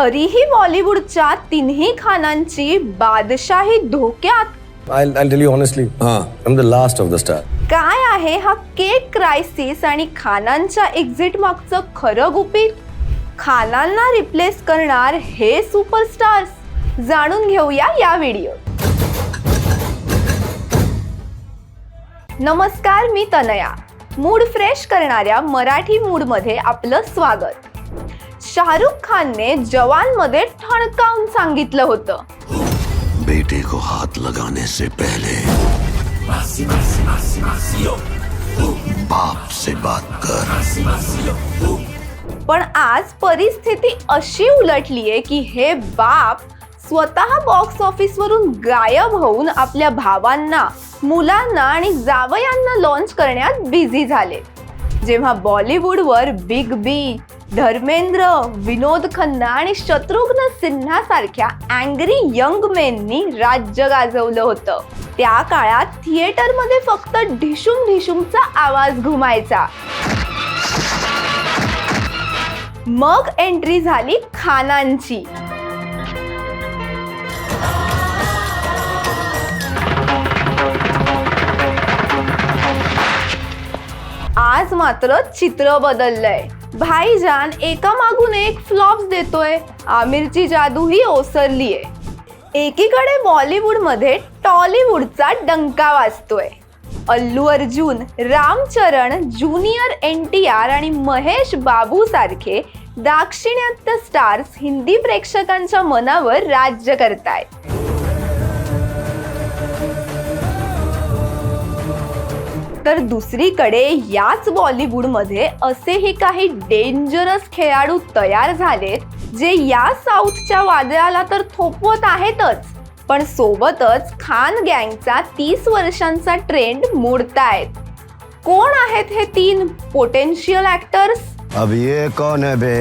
तरीही बॉलिवूडच्या तिन्ही खानांची बादशाही धोक्यात. I'll tell you honestly, I'm the last of the star. काय आहे हा केक क्रायसिस आणि खानांच्या एक्झिट मागचं खरं गुपित? खानांना रिप्लेस करणार हे सुपरस्टार्स, जाणून घेऊया या व्हिडिओत. नमस्कार, मी तनया. मूड फ्रेश करणाऱ्या मराठी मूडमध्ये आपलं स्वागत. शाहरुख खानने जवानमध्ये ठणकावून सांगितलं होतं, बेटे को हाथ लगाने से पहले बाप से बात कर. पण आज परिस्थिती अशी उलटलीये की हे बाप स्वतः बॉक्स ऑफिस वरून गायब होऊन आपल्या भावांना, मुलांना आणि जावयांना लॉन्च करण्यात बिझी झाले. जेव्हा बॉलिवूडवर बिग बी, धर्मेंद्र, विनोद खन्ना आणि शत्रुघ्न सिन्हा सारख्या अँग्री यंग मेननी राज्य गाजवलं होतं, त्या काळात थिएटरमध्ये फक्त ढिशूम ढिशूमचा आवाज घुमायचा. मग एंट्री झाली खानांची. आज मात्र चित्र बदललंय. भाईजान एका मागून एक फ्लॉप्स देतोय. आमिरची जादू ही ओसरलीये. एकीकडे बॉलिवूडमध्ये टॉलिवूडचा डंका वाजतोय. अल्लू अर्जुन, रामचरण, ज्युनियर NTR आणि महेश बाबू सारखे दाक्षिणात्य स्टार्स हिंदी प्रेक्षकांच्या मनावर राज्य करतायत. तर दुसरीकडे याच बॉलिवूडमध्ये असेही काही डेंजरस खेळाडू तयार झालेत, जे या साऊथच्या वादळाला तर थोपवत आहेतच, पण सोबतच खान गँगचा 30 वर्षांचा ट्रेंड मोडतायत. कोण आहेत हे 3 पोटेन्शियल ऍक्टर्स? अब ये कौन है बे?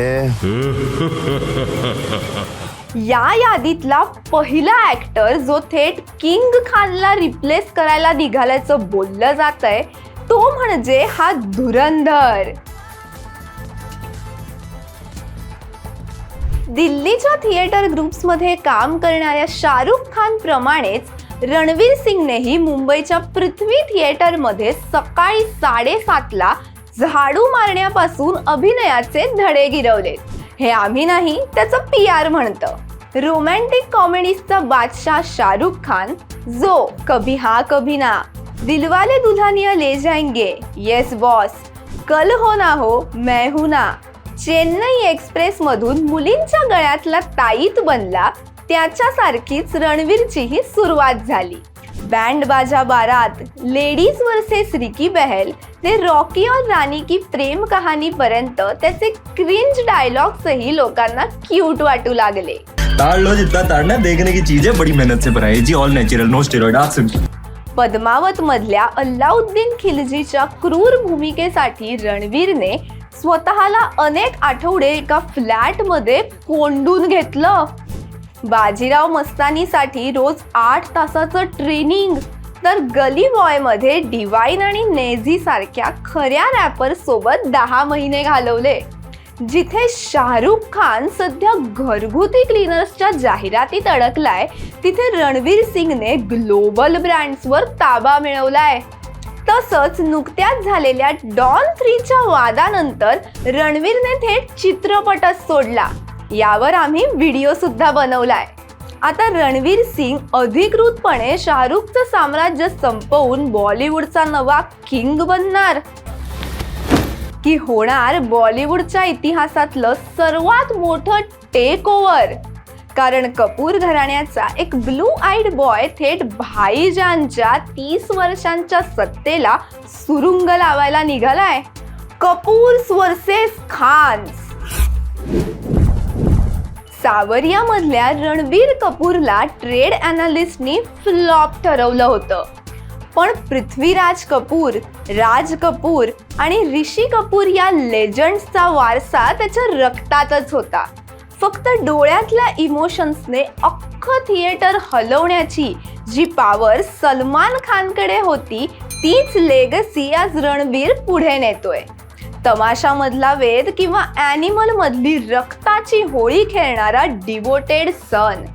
या यादीतला पहिला ऍक्टर जो थेट किंग खानला रिप्लेस करायला निघाल्याचं बोललं जातंय, तो म्हणजे हा धुरंधर. दिल्लीच्या थिएटर ग्रुप्समध्ये काम करणाऱ्या शाहरुख खान प्रमाणेच रणवीर सिंगनेही मुंबईच्या पृथ्वी थिएटरमध्ये सकाळी 7:30ला झाडू मारण्यापासून अभिनयाचे धडे गिरवलेत. हे आम्ही नाही, त्याचं PR म्हणतं. रोमॅन्टिक कॉमेडीजचा बादशाह शाहरुख खान, जो कभी हा कभी ना, दिलवाले दुल्हनिया ले जाएंगे, येस बॉस, कल हो ना हो, मैं हूं ना, चेन्नई एक्सप्रेस मधून मुलींच्या गळ्यातला ताईत बनला, त्याच्यासारखीच रणवीरचीही सुरुवात झाली. बँड बाजा बारात, लेडीज वर्सेस रिकी बहल ते रॉकी और रानी की प्रेम कहाणी पर्यंत त्याचे क्रिंज डायलॉग्सही लोकांना क्यूट वाटू लागले. ताड़ लो जितना ताड़ना, देखने की चीज है, बड़ी मेहनत से बनाई जी, all natural, no steroid. Padmaavat मधल्या अल्लाउद्दीन खिलजीच्या क्रूर भूमिकेसाठी रणवीरने स्वतःला अनेक आठवडे एका फ्लॅटमध्ये कोंडून घेतलं. बाजीराव मस्तानीसाठी रोज 8 तासाचं ट्रेनिंग, तर गली बॉय मध्ये डिवाइन आणि नेझी सारख्या खऱ्या रॅपर सोबत 10 महिने घालवले. जिथे शाहरुख खान सध्या घरगुती क्लीनर्सच्या जाहिरातीत अडकलाय, तिथे रणवीर सिंगने ग्लोबल ब्रँड्सवर ताबा मिळवलाय. तसंच नुकत्याच झालेल्या डॉन 3च्या वादानंतर रणवीरने थेट चित्रपटच सोडला. यावर आम्ही व्हिडिओ सुद्धा बनवलाय. आता रणवीर सिंग अधिकृतपणे शाहरुखचं साम्राज्य संपवून बॉलिवूडचा नवा किंग बनणार, की होणार बॉलिवूडच्या इतिहासातलं सर्वात मोठं टेक ओव्हर? कारण कपूर घराण्याचा एक ब्लू आईड बॉय थेट भाईजानच्या 30 वर्षांच्या सत्तेला सुरुंग लावायला निघालाय. कपूर्स वर्सेस खान्स. सावरिया मधल्या रणबीर कपूरला ट्रेड अॅनालिस्टनी फ्लॉप ठरवलं होतं, पण पृथ्वीराज कपूर, राज कपूर आणि ऋषी कपूर या लेजंड्सचा वारसा त्याच्या रक्तातच होता. फक्त डोळ्यातल्या इमोशन्सने अख्खं थिएटर हलवण्याची जी पॉवर सलमान खानकडे होती, तीच लेगसी आज रणबीर पुढे नेतोय. तमाशामधला वेद किंवा ॲनिमल मधली रक्ताची होळी खेळणारा डिवोटेड सन.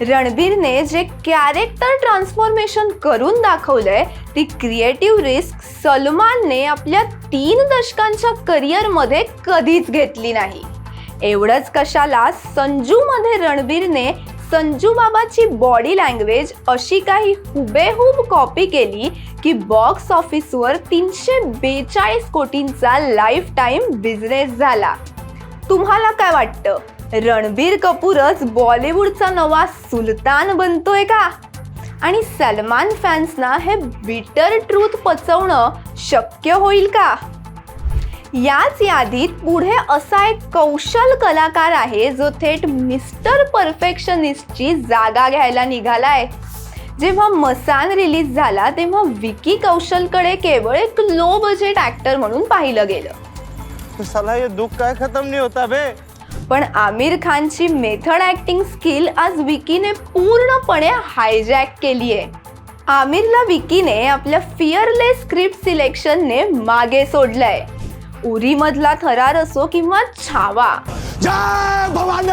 रणबीरने जे कॅरेक्टर ट्रान्सफॉर्मेशन करून दाखवलंय ती क्रिएटिव्ह रिस्क सलमानने आपल्या 3 दशकांच्या करिअरमध्ये कधीच घेतली नाही. एवढंच कशाला, संजूमध्ये रणबीरने संजू बाबाची बॉडी लँग्वेज अशी काही हुबेहूब कॉपी केली की बॉक्स ऑफिसवर 342 कोटींचा लाईफ टाईम बिझनेस झाला. तुम्हाला काय वाटतं, रणबीर कपूरच बॉलिवूडचा नवा सुलतान बनतोय का? आणि सलमान फॅन्सना हे बिटर ट्रूथ पचवणं शक्य होईल का? याच यादीत पुढे असा एक कौशल कलाकार आहे जो थेट मिस्टर परफेक्शनिस्टची जागा घ्यायला निघालाय. जेव्हा मसान रिलीज झाला तेव्हा विकी कौशलकडे केवळ एक लो बजेट ऍक्टर म्हणून पाहिलं गेलं. तो साला ये दुख काय खत्म नहीं होता बे. पण आमिर खानची मेथड ऍक्टिंग स्किल आज विकीने पूर्णपणे हायजॅक केली आहे. आमिरला विकीने आपल्या फिअरलेस स्क्रिप्ट सिलेक्शनने मागे सोडलंय. उरी मधला थरार असो किंवा छावा, जय भवानी.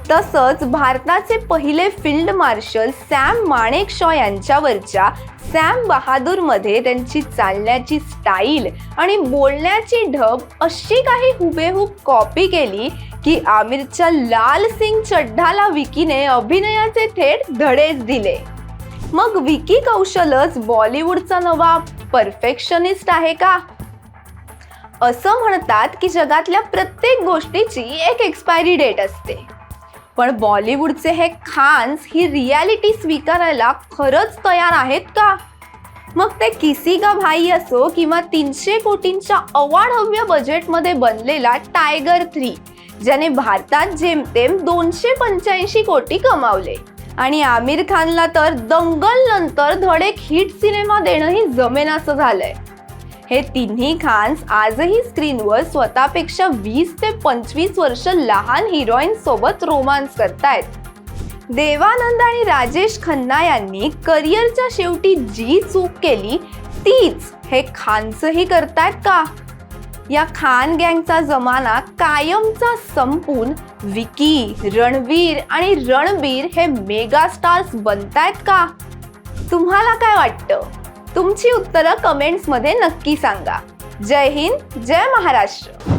तसंच भारताचे पहिले फील्ड मार्शल सॅम माणेकशॉ यांच्यावरच्या सॅम बहादूर मध्ये त्यांची चालण्याची स्टाईल आणि बोलण्याची ढब अशी काही हुबेहूब कॉपी केली की आमिरच्या लाल सिंग चड्ढाला विकीने अभिनयाचे थेट धडेच दिले. मग विकी कौशलच बॉलिवूडचा नवा परफेक्शनिस्ट आहे का? असं म्हणतात की जगातल्या प्रत्येक गोष्टीची एक एक्सपायरी डेट असते, पण बॉलिवूडचे हे खान्स ही रियालिटी स्वीकारायला खरंच तयार आहेत का? मग ते किसी का भाई असो किंवा 300 कोटींच्या अवाढव्य बजेटमध्ये बनलेला टायगर 3, ज्याने भारतात जेमतेम 285 कोटी कमावले, आणि आमिर खानला तर दंगल नंतर धड एक हिट सिनेमा देणंही जमेनासं झालंय. हे तिन्ही खान्स आजही स्क्रीनवर स्वतःपेक्षा 20 ते 25 वर्ष लहान हिरोईन सोबत रोमांस करतायत. देवानंद आणि राजेश खन्ना यांनी करिअरच्या शेवटी जी चूक केली तीच हे खानसही करतायत का? या खान गँगचा जमाना कायमचा संपून विकी, रणवीर आणि रणबीर हे मेगा स्टार्स बनतायत का? तुम्हाला काय वाटतं? तुमची उत्तरं कमेंट्समध्ये नक्की सांगा. जय हिंद, जय महाराष्ट्र.